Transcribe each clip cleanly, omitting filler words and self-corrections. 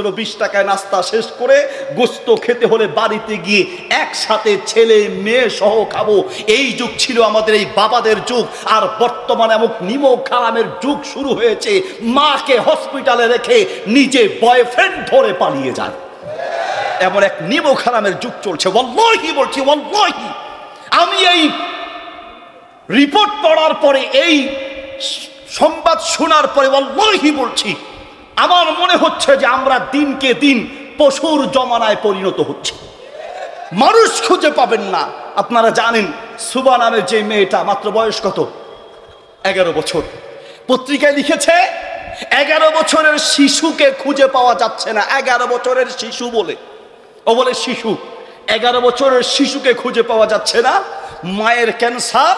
20 টাকায় নাস্তা শেষ করে গোস্ত খেতে হলে বাড়িতে গিয়ে একসাথে ছেলে মেয়ে সহ খাবো। এই যুগ ছিল আমাদের এই বাবাদের যুগ। আর বর্তমানে এমন নিমক হারামের যুগ শুরু হয়েছে, মাকে হসপিটালে রেখে নিজে বয়ফ্রেন্ড ধরে পালিয়ে যায়। এমন এক নিমক হারামের যুগ চলছে। ওয়াল্লাহি বলছি, ওয়াল্লাহি আমি এই রিপোর্ট পড়ার পরে, এই সংবাদ শোনার পরে ওয়াল্লাহি বলছি, আমার মনে হচ্ছে যে আমরা দিনকে দিন পশুর জমানায় পরিণত হচ্ছে। মানুষ খুঁজে পাবেন না। আপনারা জানেন সুবা নামের যে মেয়েটা, মাত্র বয়স কত? 11 বছর। পত্রিকায় লিখেছে 11 বছরের শিশুকে খুঁজে পাওয়া যাচ্ছে না। 11 বছরের শিশু বলে, ও বলে শিশু। 11 বছরের শিশুকে খুঁজে পাওয়া যাচ্ছে না। মায়ের ক্যান্সার,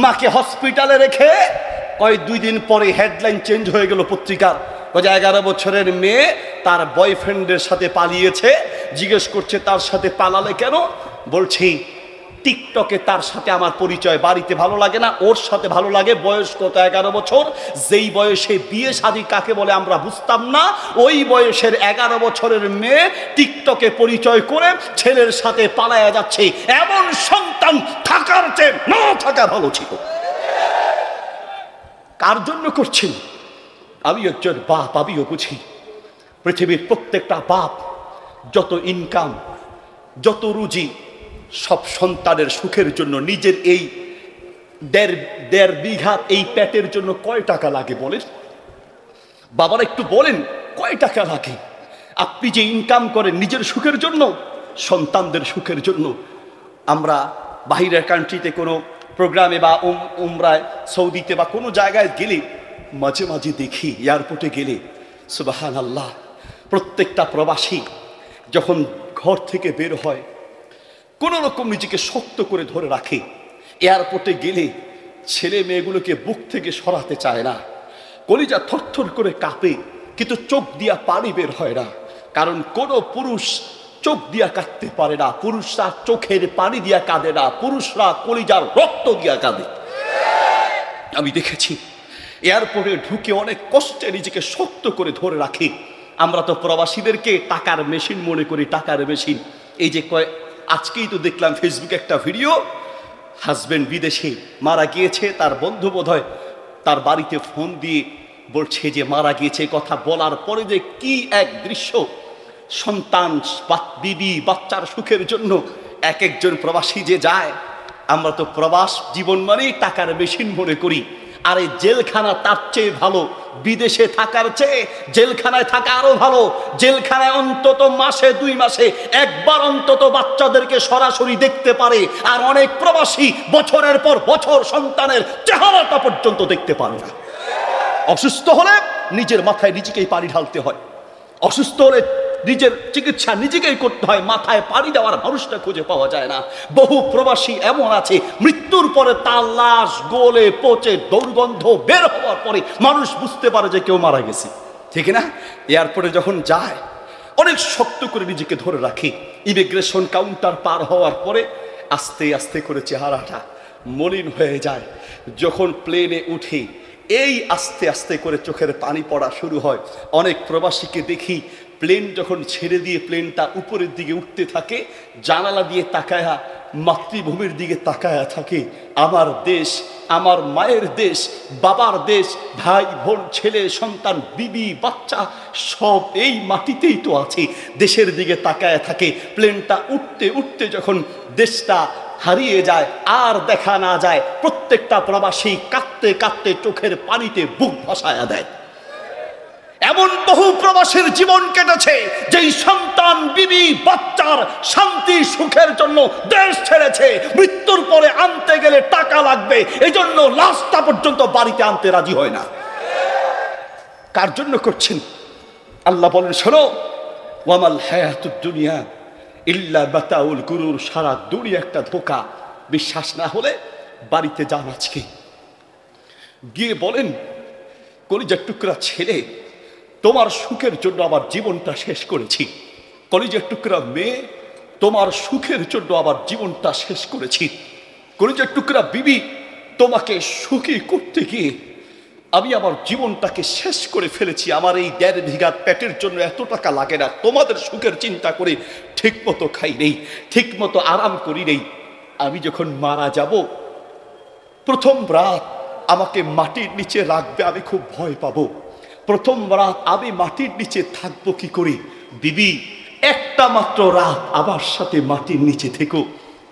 মাকে হসপিটালে রেখে 2 দিন পরে হেডলাইন চেঞ্জ হয়ে গেল পত্রিকার। 11 বছরের মেয়ে তার বয়ফ্রেন্ডের সাথে পালিয়েছে। জিজ্ঞেস করছে তার সাথে পালালে কেন? বলছি টিকটকে তার সাথে আমার পরিচয়, বাড়িতে ভালো লাগে না, ওর সাথে ভালো লাগে। বয়স কত? 11 বছর। যেই বয়সে বিয়ে শাদী কাকে বলে আমরা বুঝতাম না, ওই বয়সের 11 বছরের মেয়ে টিকটকে পরিচয় করে ছেলের সাথে পালায়া যাচ্ছে। এমন সন্তান থাকার চেয়ে না থাকা ভালো ছিল। কার জন্য করছেন? আমি একজন বাপ, আমিও বুঝি। পৃথিবীর প্রত্যেকটা বাপ যত ইনকাম, যত রুজি, সব সন্তানের সুখের জন্য। নিজের এই দেড় বিঘা এই পেটের জন্য কয় টাকা লাগে বলেন? বাবারা একটু বলেন, কয় টাকা লাগে? আপনি যে ইনকাম করেন নিজের সুখের জন্য, সন্তানদের সুখের জন্য। আমরা বাহিরের কান্ট্রিতে কোনো প্রোগ্রামে বা উমরায়, সৌদিতে বা কোনো জায়গায় গেলে মাঝে মাঝে দেখি, এয়ারপোর্টে গেলে সুবহানাল্লাহ, প্রত্যেকটা প্রবাসী যখন ঘর থেকে বের হয় কোনো রকম নিজেকে শক্ত করে ধরে রাখে। এয়ারপোর্টে গেলে ছেলে মেয়েগুলোকে বুক থেকে সরাতে চায় না। কলিজা থরথর করে কাঁপে, কিন্তু চোখ দিয়া পানি বের হয় না। কারণ কোনো পুরুষ চোখ দিয়া কাঁদতে পারে না। পুরুষরা চোখের পানি দিয়া কাঁদে না, পুরুষরা কলিজার রক্ত দিয়া কাঁদে। আমি দেখেছি এয়ারপোর্টে ঢুকে অনেক কষ্টে নিজেকে শক্ত করে ধরে রাখে। আমরা তো প্রবাসীদেরকে টাকার মেশিন মনে করি, টাকার মেশিন। এই যে আজকেই তো দেখলাম ফেসবুকে একটা ভিডিও, হাজবেন্ড বিদেশে মারা গিয়েছে, তার বন্ধু বোধহয় তার বাড়িতে ফোন দিয়ে বলছে যে মারা গিয়েছে। কথা বলার পরে যে কি এক দৃশ্য! সন্তান, বিবি, বাচ্চার সুখের জন্য এক একজন প্রবাসী যে যায়। আমরা তো প্রবাস জীবন মানেই টাকার মেশিন মনে করি। আর এই জেলখানা তার চেয়ে ভালো। বিদেশে থাকার চেয়ে জেলখানায় থাকা আরো ভালো। জেলখানায় অন্তত মাসে 2 মাসে একবার অন্তত বাচ্চাদেরকে সরাসরি দেখতে পারে। আর অনেক প্রবাসী বছরের পর বছর সন্তানের চেহারাটা পর্যন্ত দেখতে পারে না। অসুস্থ হলে নিজের মাথায় নিজেকেই পানি ঢালতে হয়। অসুস্থ হলে নিজের চিকিৎসা নিজেকেই করতে হয়। মাথায় পানি দেওয়ার মানুষটা খুঁজে পাওয়া যায় না। বহু প্রবাসী এমন আছে, মৃত্যুর পরে তার লাশ গলে পচে দুর্গন্ধ বের হওয়ার পরে মানুষ বুঝতে পারে যে কেউ মারা গেছে, ঠিক না? এয়ারপোর্টে যখন যায় অনেক শক্ত করে নিজেকে ধরে রাখে। ইমিগ্রেশন কাউন্টার পার হওয়ার পরে আস্তে আস্তে করে চেহারাটা মলিন হয়ে যায়। যখন প্লেনে উঠে এই আস্তে আস্তে করে চোখের পানি পড়া শুরু হয়। অনেক প্রবাসীকে দেখি প্লেন যখন ছেড়ে দিয়ে প্লেনটা উপরের দিকে উঠতে থাকে, জানালা দিয়ে তাকায়া মাতৃভূমির দিকে তাকায়া থাকে। আমার দেশ, আমার মায়ের দেশ, বাবার দেশ, ভাই বোন, ছেলে সন্তান, বিবি বাচ্চা সব এই মাটিতেই তো আছে। দেশের দিকে তাকায়া থাকে। প্লেনটা উঠতে উঠতে যখন দেশটা হারিয়ে যায়, আর দেখা না যায়, প্রত্যেকটা প্রবাসী কাঁদতে কাঁদতে চোখের পানিতে বুক ভাসায়া দেয়। এমন বহু প্রবাসীর জীবন কেটেছে, যেই সন্তান, বিবি, বাচ্চার শান্তি সুখের জন্য দেশ ছেড়েছে। মৃত্যুর পরে আনতে গেলে টাকা লাগবে, এই জন্য লাশটা পর্যন্ত বাড়িতে আনতে রাজি হয় না। কার জন্য করছেন? আল্লাহ বলেন, শোনো, ওয়ামাল হায়াতুদ দুনিয়া ইল্লা মাতাউল গুরুর। সারা দুনিয়া একটা ধোঁকা। বিশ্বাস না হলে বাড়িতে যান, আজকে গিয়ে বলেন, কলিজার টুকরা ছেলে, তোমার সুখের জন্য আমার জীবনটা শেষ করেছি। কলিজার টুকরা মেয়ে, তোমার সুখের জন্য আমার জীবনটা শেষ করেছি। কলিজার টুকরা বিবি, তোমাকে সুখী করতে গিয়ে আমি আমার জীবনটাকে শেষ করে ফেলেছি, আমার এই 1.5 বিঘা পেটের জন্য এত টাকা লাগে না, তোমাদের সুখের চিন্তা করে ঠিক মতো খাই নেই, ঠিক মতো আরাম করি নেই। আমি যখন মারা যাব, প্রথম রাত আমাকে মাটির নিচে রাখবে, আমি খুব ভয় পাবো। প্রথম রাত আমি মাটির নিচে থাকবো কি করে? বিবি, একটা মাত্র রাত আমার সাথে মাটির নিচে থেকো।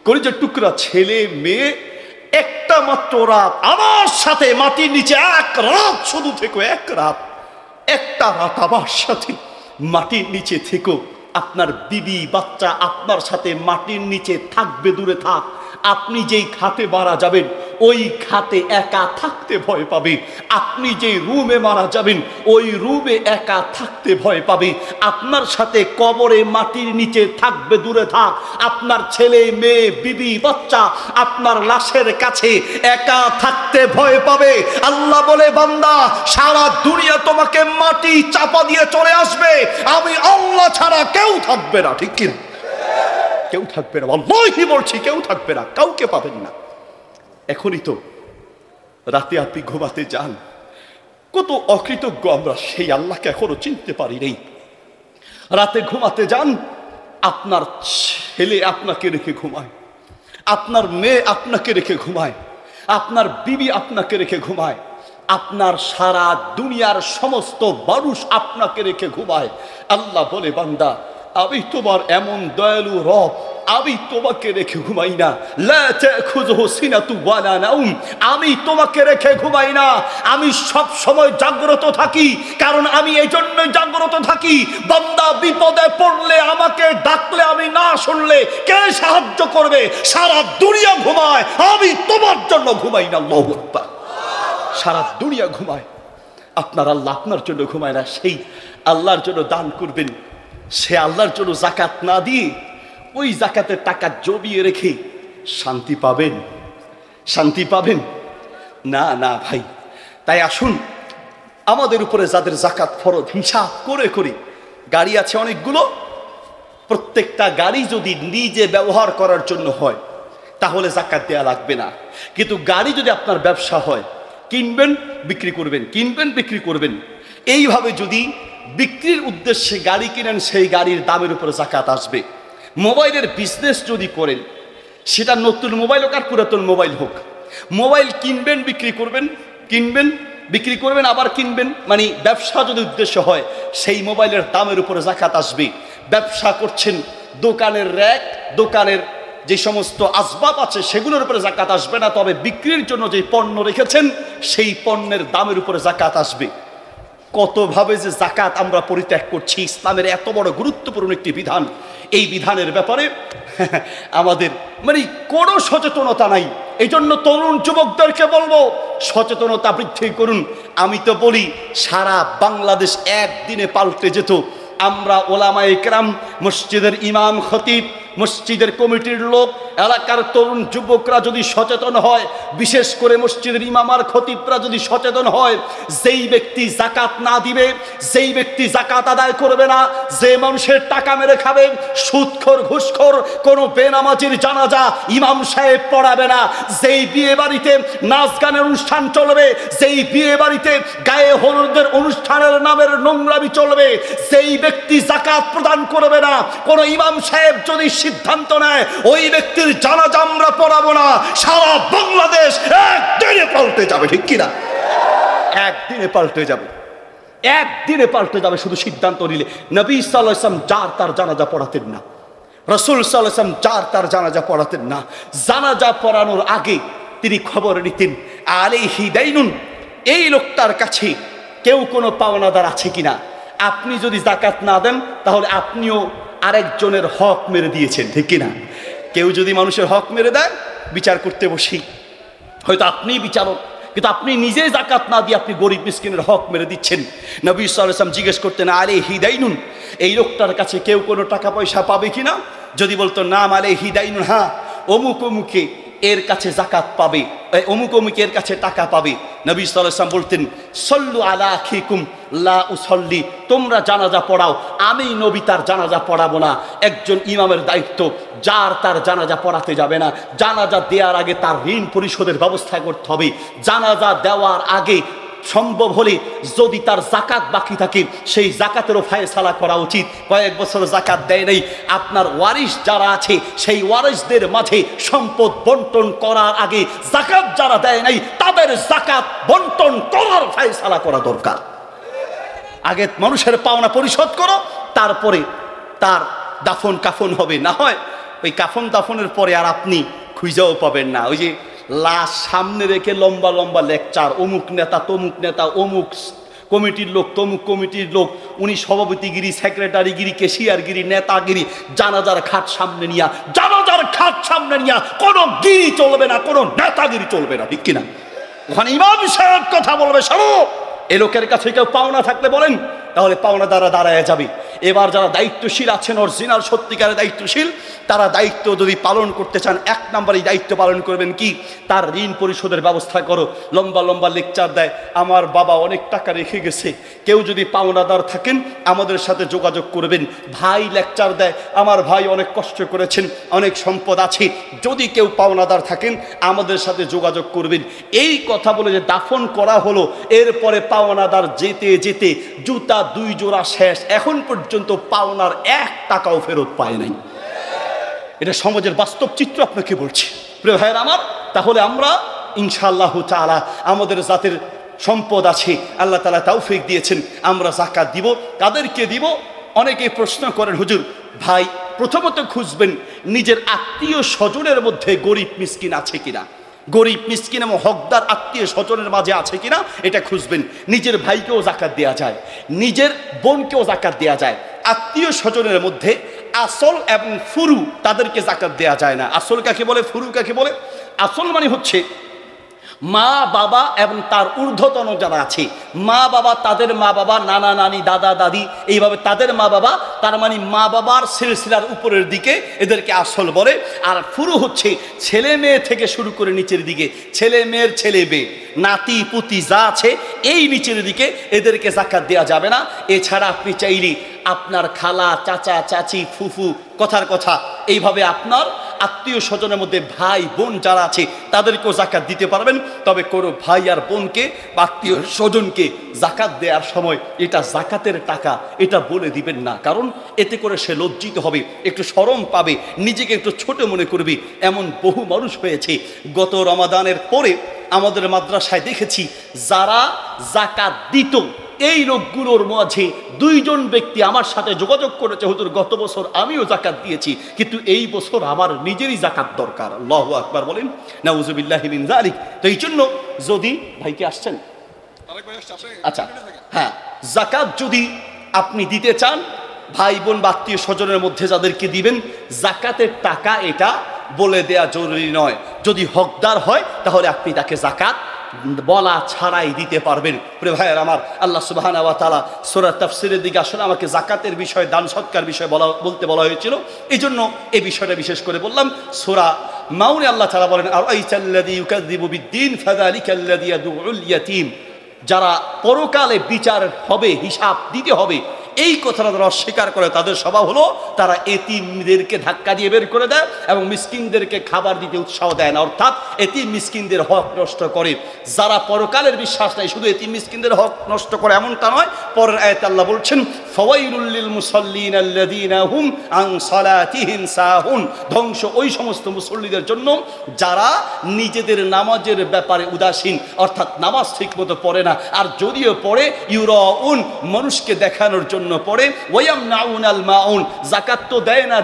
কলিজার টুকরা ছেলে মেয়ে, একটা মাত্র রাত আমার সাথে মাটির নিচে, এক রাত শুধু থেকো, এক রাত, একটা রাত আমার সাথে মাটির নিচে থেকো। আপনার বিবি বাচ্চা আপনার সাথে মাটির নিচে থাকবে, দূরে থাক। আপনি যেই খাটে মারা যাবেন, ওই খাটে একা থাকতে ভয় পাবে। আপনি যেই রুমে মারা যাবেন, ওই রুমে একা থাকতে ভয় পাবে। আপনার সাথে কবরে মাটির নিচে থাকবে, দূরে থাক। আপনার ছেলে মেয়ে বিবি বাচ্চা আপনার লাশের কাছে একা থাকতে ভয় পাবে। আল্লাহ বলে, বান্দা, সারা দুনিয়া তোমাকে মাটি চাপা দিয়ে চলে আসবে, আমি আল্লাহ ছাড়া কেউ থাকবে না। ঠিক কিনা? কেউ থাকবে না, আল্লাহই বলছি, কেউ থাকবে না, কাউকে পাবেন না। এখনই তো রাতে আপনি ঘুমাতে যান, কত অকৃতজ্ঞ আমরা, সেই আল্লাহকে এখনো চিনতে পারি নেই। রাতে ঘুমাতে যান, আপনার ছেলে আপনাকে রেখে ঘুমায়, আপনার মেয়ে আপনাকে রেখে ঘুমায়, আপনার বিবি আপনাকে রেখে ঘুমায়, আপনার সারা দুনিয়ার সমস্ত মানুষ আপনাকে রেখে ঘুমায়। আল্লাহ বলে, বান্দা, আমি তোমার এমন দয়ালু রব, আমি তোমাকে রেখে ঘুমাই না। লা তাখুযুহু সিনাতু ওয়ালা নাউম, আমি তোমাকে রেখে ঘুমাই না, আমি সব সময় জাগ্রত থাকি। কারণ আমি এই জন্যই জাগ্রত থাকি, বান্দা বিপদে পড়লে আমাকে ডাকলে, আমি না শুনলে কে সাহায্য করবে? সারা দুনিয়া ঘুমায়, আমি তোমার জন্য ঘুমাই না। আল্লাহু আকবার। সারা দুনিয়া ঘুমায়, আপনার আল্লাহ আপনার জন্য ঘুমায় না। সেই আল্লাহর জন্য দান করবেন, সে আল্লাহর জন্য যাকাত না দিয়ে ওই যাকাতের টাকা জমিয়ে রেখে শান্তি পাবেন? শান্তি পাবেন না, না ভাই। তাই আসুন, আমাদের উপরে যাদের যাকাত ফরজ, হিসাব করে করে, গাড়ি আছে অনেকগুলো, প্রত্যেকটা গাড়ি যদি নিজে ব্যবহার করার জন্য হয় তাহলে যাকাত দেওয়া লাগবে না। কিন্তু গাড়ি যদি আপনার ব্যবসা হয়, কিনবেন বিক্রি করবেন, কিনবেন বিক্রি করবেন, এইভাবে যদি বিক্রির উদ্দেশ্যে গাড়ি কিনেন, সেই গাড়ির দামের উপরে যাকাত আসবে। মোবাইলের বিজনেস যদি করেন, সেটা নতুন মোবাইল হোক আর পুরাতন মোবাইল হোক, মোবাইল কিনবেন বিক্রি করবেন, কিনবেন বিক্রি করবেন, আবার কিনবেন, মানে ব্যবসা যদি উদ্দেশ্য হয়, সেই মোবাইলের দামের উপরে যাকাত আসবে। ব্যবসা করছেন, দোকানের র্যাক, দোকানের যে সমস্ত আসবাব আছে সেগুলোর উপরে যাকাত আসবে না, তবে বিক্রির জন্য যে পণ্য রেখেছেন সেই পণ্যের দামের উপরে যাকাত আসবে। কতভাবে যে যাকাত আমরা পরিত্যাগ করছি, ইসলামের এত বড় গুরুত্বপূর্ণ একটি বিধান, এই বিধানের ব্যাপারে আমাদের মানে কোনো সচেতনতা নাই। এই জন্য তরুণ যুবকদেরকে বলবো, সচেতনতা বৃদ্ধি করুন। আমি তো বলি, সারা বাংলাদেশ একদিনে পাল্টে যেত। আমরা ওলামায়ে কেরাম, মসজিদের ইমাম খতিব, মসজিদের কমিটির লোক, এলাকার তরুণ যুবকরা যদি সচেতন হয়, বিশেষ করে মসজিদের ইমাম আর খতিবরা যদি সচেতন হয়, যেই ব্যক্তি যাকাত না দিবে, যেই ব্যক্তি যাকাত আদায় করবে না, যে মানুষের টাকা মেরে খাবে, সুদখোর ঘুষখোর, কোনো বেনামাজির জানাজা ইমাম সাহেব পড়াবে না, যেই বিয়ে বাড়িতে নাচ গানের অনুষ্ঠান চলবে, যেই বিয়ে বাড়িতে গায়ে হলুদের অনুষ্ঠানের নামের নোংরামি চলবে, সেই ব্যক্তি যাকাত প্রদান করবে না, কোন ইমাম সাহেব যদি সিদ্ধান্ত নেয় ওই ব্যক্তির জানাজা আমরা পড়াবো না, সারা বাংলাদেশ একদিনে পাল্টে যাবে। ঠিক কিনা? একদিনে পাল্টে যাবে, একদিনে পাল্টে যাবে শুধু সিদ্ধান্ত নিলে। নবী সাল্লাল্লাহু আলাইহি ওয়াসাল্লাম যার তার জানাজা পড়াতেন না, রাসূল সাল্লাল্লাহু আলাইহি ওয়াসাল্লাম যার তার জানাজা পড়াতেন না। জানাজা পড়ানোর আগে তিনি খবর নিতেন, আলাইহি দাইনুন, এই লোকটার কাছে কেউ কোনো পাওনাদার আছে কিনা। আপনি যদি যাকাত না দেন তাহলে আপনিও আরেকজনের হক মেরে দিয়েছেন। ঠিক কিনা? কেউ যদি মানুষের হক মেরে দেয়, বিচার করতে বসি, হয়তো আপনিই বিচারক, কিন্তু আপনি নিজেই যাকাত না দিয়ে আপনি গরিব মিসকিনের হক মেরে দিচ্ছেন। নবী সাল্লাল্লাহু আলাইহি ওয়াসাল্লাম জিজ্ঞেস করতেন, আলাইহি দাইনুন, এই লোকটার কাছে কেউ কোনো টাকা পয়সা পাবে কিনা। যদি বলতো নাম আলাইহি দাইনুন, হ্যাঁ অমুক অমুকে এর কাছে যাকাত পাবে, অমুক অমুক এর কাছে টাকা পাবে, নবী সাল্লাল্লাহু আলাইহি ওয়াসাল্লাম বলতেন, সল্লু আলা আখিকুম লা উসাল্লি, তোমরা জানাজা পড়াও, আমি নবী তার জানাজা পড়াবো না। একজন ইমামের দায়িত্ব, যার তার জানাজা পড়াতে যাবে না। জানাজা দেওয়ার আগে তার ঋণ পরিশোধের ব্যবস্থা করতে হবে। জানাজা দেওয়ার আগে সম্ভব হলে যদি তার জাকাত বাকি থাকে সেই জাকাতেরও ফায়সালা করা উচিত। কয়েক বছর জাকাত দেয় নাই, আপনার ওয়ারিশ যারা আছে সেই ওয়ারিশদের মাঝে সম্পদ বন্টন করার আগে জাকাত যারা দেয় নাই তাদের জাকাত বন্টন করার ফায়সালা করা দরকার। আগে মানুষের পাওনা পরিশোধ করো, তারপরে তার দাফন কাফন হবে। না হয় ওই কাফন দাফনের পরে আর আপনি খুঁজেও পাবেন না। ওই যে লাশ সামনে রেখে লম্বা লম্বা লেকচার, অমুক নেতা তমুক নেতা, অমুক কমিটির লোক তমুক কমিটির লোক, উনি সভাপতিগিরি, সেক্রেটারিগিরি, কেশিয়ারগিরি, নেতাগিরি, জানাজার খাট সামনে নিয়া, জানাজার খাট সামনে নিয়া কোনো গিরি চলবে না, কোনো নেতাগিরি চলবে না, ঠিক কিনা? ওখানে ইমাম সাহেব কথা বলবে, শোনো এ লোকের কাছে কেউ পাওনা থাকলে বলেন, তাহলে পাওনা দ্বারা দাঁড়ায় যাবে। এবার যারা দায়িত্বশীল আছেন, অরিজিনাল সত্যিকারের দায়িত্বশীল, তারা দায়িত্ব যদি পালন করতে চান, 1 নম্বরে দায়িত্ব পালন করবেন কি, তার ঋণ পরিশোধের ব্যবস্থা করো। লম্বা লম্বা লেকচার দেয়, আমার বাবা অনেক টাকা রেখে গেছে, কেউ যদি পাওনাদার থাকেন আমাদের সাথে যোগাযোগ করবেন। ভাই লেকচার দেয়, আমার ভাই অনেক কষ্ট করেছেন, অনেক সম্পদ আছে, যদি কেউ পাওনাদার থাকেন আমাদের সাথে যোগাযোগ করবেন। এই কথা বলে যে দাফন করা হলো, এরপরে পাওনাদার যেতে যেতে জুতা 2 জোড়া শেষ, এখন পর্যন্ত পাওনার 1 টাকাও ফেরত পায় নাই। এটা সমাজের বাস্তব চিত্র আপনাকে বলছি প্রিয় ভাইয়ের আমার। তাহলে আমরা ইনশাআল্লাহ তাআলা আমাদের জাতের সম্পদ আছে, আল্লাহ তাআলা তৌফিক দিয়েছেন, আমরা যাকাত দিব। কাদেরকে দিব? অনেকেই প্রশ্ন করেন, হুজুর ভাই প্রথমত খুঁজবেন নিজের আত্মীয় স্বজনের মধ্যে গরিব মিসকিন আছে কিনা, গরিব মিসকিন এবং হকদার আত্মীয় স্বজনের মাঝে আছে কিনা এটা খুঁজবেন। নিজের ভাইকেও যাকাত দেওয়া যায়, নিজের বোনকেও যাকাত দেওয়া যায়। আত্মীয় স্বজনের মধ্যে আসল এবং ফুরু তাদেরকে যাকাত দেওয়া যায় না। আসল কাকে বলে, ফুরু কাকে বলে? আসল মানে হচ্ছে মা বাবা এবং তার ঊর্ধ্বতন যারা আছে, মা বাবা, তাদের মা বাবা, নানা নানি, দাদা দাদি, এইভাবে তাদের মা বাবা, তার মানে মা বাবার সিলসিলার উপরের দিকে, এদেরকে আসল বলে। আর ফুরু হচ্ছে ছেলে মেয়ে থেকে শুরু করে নিচের দিকে, ছেলে মেয়ের ছেলে মেয়ে, নাতি পুতি যা আছে এই নিচের দিকে, এদেরকে যাকাত দেওয়া যাবে না। এছাড়া আপনি চাইলে আপনার খালা, চাচা, চাচি, ফুফু, কথার কথা এইভাবে আপনার আত্মীয় স্বজনের মধ্যে ভাই বোন যারা আছে তাদেরকেও যাকাত দিতে পারবেন। তবে কোনো ভাই আর বোনকে বা আত্মীয় স্বজনকে যাকাত দেওয়ার সময় এটা যাকাতের টাকা এটা বলে দিবেন না, কারণ এতে করে সে লজ্জিত হবে, একটু শরম পাবে, নিজেকে একটু ছোট মনে করবে। এমন বহু মানুষ হয়েছে, গত রমাদানের পরে আমাদের মাদ্রাসায় দেখেছি যারা যাকাত দিত, এই লোকগুলোর মাঝে 2 জন ব্যক্তি আমার সাথে যোগাযোগ করেছে, হুজুর গত বছর আমিও যাকাত দিয়েছি, কিন্তু এই বছর আমার নিজেরই যাকাত দরকার। আল্লাহু আকবার বলেন, নাউযুবিল্লাহি মিন যালিক। তো এই জন্য যদি ভাইকে আসছেন, আচ্ছা হ্যাঁ, যাকাত যদি আপনি দিতে চান, ভাই বোন বা আত্মীয় স্বজনের মধ্যে যাদেরকে দিবেন, যাকাতের টাকা এটা বলে দেয়া জরুরি নয়। যদি হকদার হয় তাহলে আপনি তাকে যাকাত বলা ছাড়াই দিতে পারবেন। প্রিয় ভাইয়ের আমার, আল্লাহ সুবহানাহু ওয়া তাআলা সূরা তাফসীরের দিকে আসলে আমাকে যাকাতের বিষয়ে, দান সৎকার বিষয়ে বলতে বলা হয়েছিল, এই জন্য এই বিষয়টা বিশেষ করে বললাম। সূরা মাউনে আল্লাহ তাআলা বলেন, আরাইতাল্লাযী ইউকাযযিবু বিদ্দীন ফাযালিকাল্লাযী ইয়াদউল ইয়াতীম, যারা পরকালে বিচার হবে, হিসাব দিতে হবে, এই কথাটা যারা অস্বীকার করে তাদের স্বভাব হলো তারা এতিমদেরকে ধাক্কা দিয়ে বের করে দেয় এবং মিসকিনদেরকে খাবার দিতে উৎসাহ দেয় না, অর্থাৎ এতিম মিসকিনদের হক নষ্ট করে। যারা পরকালের বিশ্বাস নাই, শুধু এতিম মিসকিনদের হক নষ্ট করে এমনটা নয়। পরের আয়াতে আল্লাহ বলছেন, ফাওয়াইলুল লিল মুসাল্লিন আল্লাযীনা হুম আন সালাতিহিম সাহুন, ধ্বংস ওই সমস্ত মুসল্লিদের জন্য যারা নিজেদের নামাজের ব্যাপারে উদাসীন, অর্থাৎ নামাজ ঠিকমতো পড়ে না, আর যদিও পড়ে ইউরাউন, মানুষকে দেখানোর জন্য পড়ে, ওয়ায়ামনাউনাল মাউন, যাকাত তো দেয় না,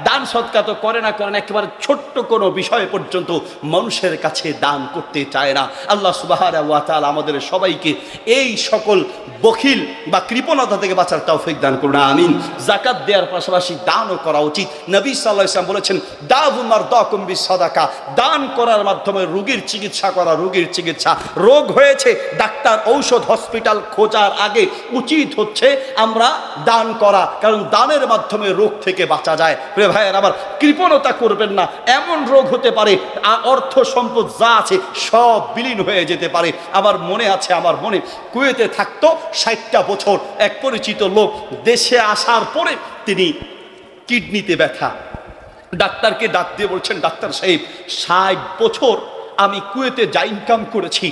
দান সদকা তো করে না, একেবারে ছোট্ট কোনো বিষয় পর্যন্ত মানুষের কাছে দান করতে চায় না। আল্লাহ সুবহানাহু ওয়া তাআলা আমাদের সবাইকে এই সকল বখিল বা কৃপণতা থেকে বাঁচার তৌফিক দান করুন, আমিন। যাকাত দেওয়ার পাশাপাশি দানও করা উচিত। নবী সাল্লাল্লাহু আলাইহি ওয়াসাল্লাম বলেছেন, দাউ মারদাকুম বিসসাদাকা, দান করার মাধ্যমে রোগীর চিকিৎসা করা, রোগীর চিকিৎসা, রোগ হয়েছে ডাক্তার ঔষধ হসপিটাল খোঁজার আগে উচিত হচ্ছে আমরা দান করা, কারণ দানের মাধ্যমে রোগ থেকে বাঁচা যায়। প্রিয় ভাইয়ের আবার, কৃপণতা করবেন না, এমন রোগ হতে পারে অর্থ সম্পদ যা আছে সব বিলীন হয়ে যেতে পারে। আমার মনে আছে, আমার মনে কুয়েতে থাকতো 60টা বছর এক পরিচিত লোক, দেশে আসার পরে তিনি কিডনিতে ব্যথা, ডাক্তারকে ডাক দিয়ে বলছেন, ডাক্তার সাহেব 60 বছর আমি কুয়েতে যা ইনকাম করেছি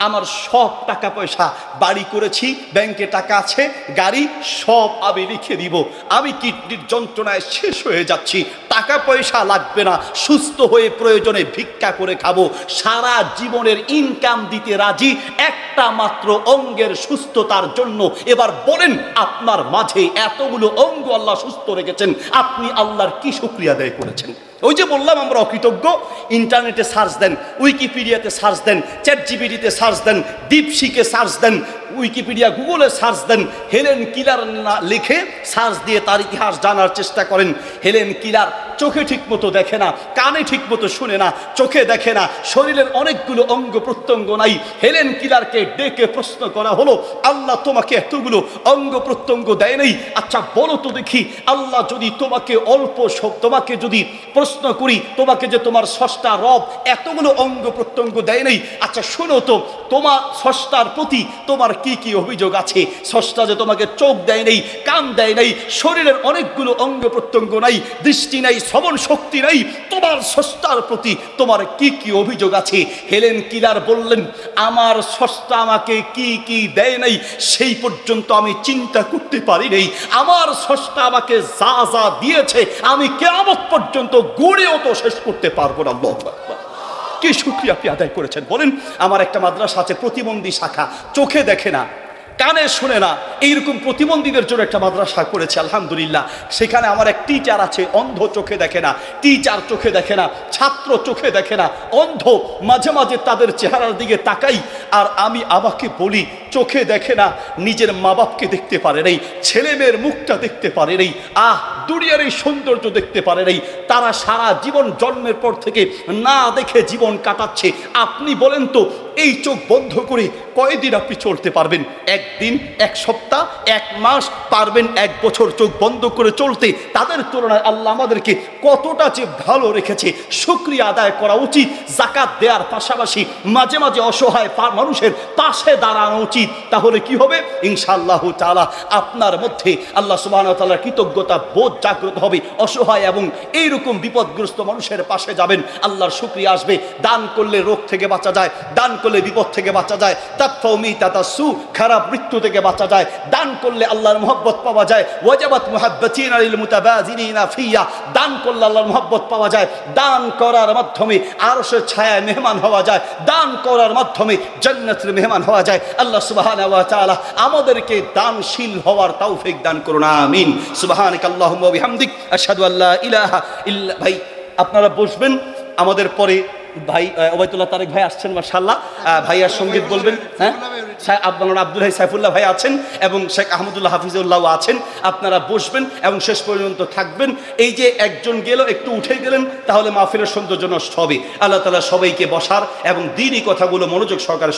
আমার সব টাকা পয়সা, বাড়ি করেছি, ব্যাংকে টাকা আছে, গাড়ি, সব আমি লিখে দিব। আমি কিডনির যন্ত্রণায় শেষ হয়ে যাচ্ছি, টাকা পয়সা লাগবে না, সুস্থ হয়ে প্রয়োজনে ভিক্ষা করে খাবো, সারা জীবনের ইনকাম দিতে রাজি একটা মাত্র অঙ্গের সুস্থতার জন্য। এবার বলেন, আপনার মাঝে এতগুলো অঙ্গ আল্লাহ সুস্থ রেখেছেন, আপনি আল্লাহর কি শুকরিয়া আদায় করেছেন? ওই যে বললাম আমরা অকৃতজ্ঞ। ইন্টারনেটে সার্চ দেন, উইকিপিডিয়াতে সার্চ দেন, চ্যাটজিপিটিতে সার্চ দেন, ডিপসিকে সার্চ দেন, উইকিপিডিয়া গুগলে সার্চ দেন, হেলেন কিলার লিখে সার্চ দিয়ে তার ইতিহাস জানার চেষ্টা করেন। হেলেন কিলার চোখে ঠিক মতো দেখে না, কানে ঠিক মতো শুনে না, চোখে দেখে না, শরীরের অনেকগুলো অঙ্গ প্রত্যঙ্গ নাই। হেলেন কিলারকে ডেকে প্রশ্ন করা হলো, আল্লাহ তোমাকে এতগুলো অঙ্গ প্রত্যঙ্গ দেয় নাই, আচ্ছা বলো তো দেখি, আল্লাহ যদি তোমাকে তোমাকে যদি প্রশ্ন করি, তোমাকে যে তোমার স্রষ্টা রব এতগুলো অঙ্গ প্রত্যঙ্গ দেয় নাই, আচ্ছা শোনো তো, তোমার স্রষ্টার প্রতি তোমার কি কি অভিযোগ আছে? স্রষ্টা যে তোমাকে চোখ দেয় নাই, কান দেয় নাই, শরীরের অনেকগুলো অঙ্গ প্রত্যঙ্গ নাই, দৃষ্টি নাই, শ্রবণ শক্তি নাই, তোমার স্রষ্টার প্রতি তোমার কি কি অভিযোগ আছে? হেলেন কিলার বললেন, আমার স্রষ্টা আমাকে কি কি দেয় নাই সেই পর্যন্ত আমি চিন্তা করতে পারি নাই। আমার স্রষ্টা আমাকে যা যা দিয়েছে আমি কিয়ামত পর্যন্ত গড়েও তো শেষ করতে পারবো না। আল্লাহু আকবার। কি শুকরিয়া আপনি আদায় করেছেন বলেন। আমার একটা মাদ্রাসা আছে, প্রতিবন্ধী শাখা, চোখে দেখে না, কানে শুনে না, এইরকম প্রতিবন্ধীদের জন্য একটা মাদ্রাসা করেছে আলহামদুলিল্লাহ। সেখানে আমার এক টিচার আছে, অন্ধ, চোখে দেখে না, টিচার চোখে দেখে না, ছাত্র চোখে দেখে না, অন্ধ। মাঝে মাঝে তাদের চেহারার দিকে তাকাই আর আমি আমাকে বলি, চোখে দেখে না, নিজের মা বাপকে দেখতে পারে নাই, ছেলে মেয়ের মুখটা দেখতে পারে নাই, দুনিয়ার এই সৌন্দর্য দেখতে পারে নাই, তারা সারা জীবন জন্মের পর থেকে না দেখে জীবন কাটাচ্ছে। আপনি বলেন তো, এই চোখ বন্ধ করে কয়দিন আপনি চলতে পারবেন? একদিন, এক সপ্তাহ, এক মাস পারবেন? এক বছর চোখ বন্ধ করে চলতে? তাদের তুলনায় আল্লাহ আমাদেরকে কতটা যে ভালো রেখেছে, শুকরিয়া আদায় করা উচিত। যাকাত দেওয়ার পাশাপাশি মাঝে মাঝে অসহায় মানুষের পাশে দাঁড়ানো উচিত। তাহলে কি হবে? ইনশাআল্লাহ তাআলা আপনার মধ্যে আল্লাহ সুবহানাহু ওয়া তাআলার কৃতজ্ঞতা বোধ জাগ্রত হবে, অসহায় এবং এইরকম বিপদগ্রস্ত মানুষের পাশে যাবেন, আল্লাহর শুকরিয়া আসবে। দান করলে রোগ থেকে বাঁচা যায়, দান করলে বিপদ থেকে বাঁচা যায়, খারাপ মৃত্যু থেকে বাঁচা যায়, দান করলে আল্লাহর মহব্বত পাওয়া যায়। ওয়াজাবাত মুহাব্বাতিনা লিল মুতাবাযিনিনা ফিয়া, দান করলে আল্লাহর মহব্বত পাওয়া যায়। দান করার মাধ্যমে আরশের ছায়ায় মেহমান হওয়া যায়, দান করার মাধ্যমে জান্নাতের মেহমান হওয়া যায়। আল্লাহ সুবহানাহু ওয়া তাআলা আমাদেরকে দানশীল হওয়ার তৌফিক দান করুন, আমিন। সুবহানাকাল্লাহুম্মা ওয়া বিহামদিক, আশহাদু আল্লা ইলাহা ইল্লা। ভাই আপনারা বসবেন, আমাদের পরে ভাই ওবায়দুল্লাহ তারেক ভাই আসছেন, মাশাআল্লাহ। ভাইয়ার সঙ্গীত বলবেন, হ্যাঁ, আব্দুল হাই সাইফুল্লাহ ভাই আছেন এবং শেখ আহমদুল্লাহ হাফিজুল্লাহ আছেন। আপনারা বসবেন এবং শেষ পর্যন্ত থাকবেন। এই যে একজন গেল, একটু উঠে গেলেন, তাহলে মাহফিলের সৌন্দর্য নষ্ট হবে। আল্লাহ তাআলা সবাইকে বসার এবং দ্বীনি কথাগুলো মনোযোগ সহকারে